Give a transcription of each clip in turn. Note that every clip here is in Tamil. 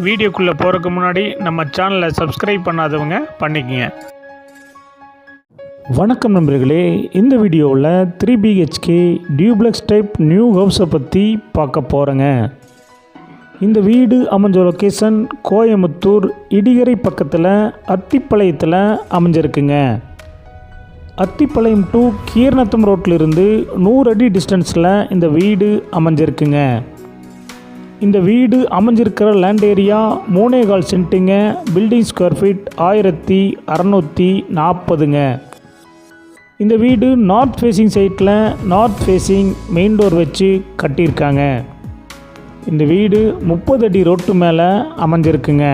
வீடியோக்குள்ளே போகிறதுக்கு முன்னாடி நம்ம சேனலை சப்ஸ்கிரைப் பண்ணாதவங்க பண்ணிக்கங்க. வணக்கம் நண்பர்களே, இந்த வீடியோவில் 3 BHK டியூப்ளெக்ஸ் டைப் நியூ ஹவுஸை பற்றி பார்க்க போகிறேங்க. இந்த வீடு அமைஞ்ச லொக்கேஷன் கோயமுத்தூர் இடிகரை பக்கத்தில் அத்திப்பாளையத்தில் அமைஞ்சிருக்குங்க. அத்திப்பாளையம் டு கீரநத்தம் ரோட்டிலிருந்து 100 அடி டிஸ்டன்ஸில் இந்த வீடு அமைஞ்சிருக்குங்க. இந்த வீடு அமைஞ்சிருக்கிற லேண்ட் ஏரியா 3.25 சென்ட்டுங்க. பில்டிங் ஸ்கொயர் ஃபீட் 1640ங்க. இந்த வீடு நார்த் ஃபேஸிங் சைட்டில் நார்த் ஃபேஸிங் மெயின் டோர் வச்சு கட்டியிருக்காங்க. இந்த வீடு 30 அடி ரோட்டு மேலே அமைஞ்சிருக்குங்க.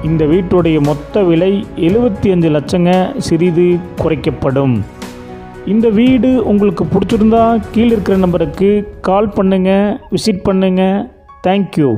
இந்த வீட்டுடைய மொத்த விலை 75 லட்சங்க. சிறிது குறைக்கப்படும். இந்த வீடு உங்களுக்கு பிடிச்சிருந்தா கீழே இருக்கிற நம்பருக்கு கால் பண்ணுங்கள், விசிட் பண்ணுங்கள். தேங்க்யூ.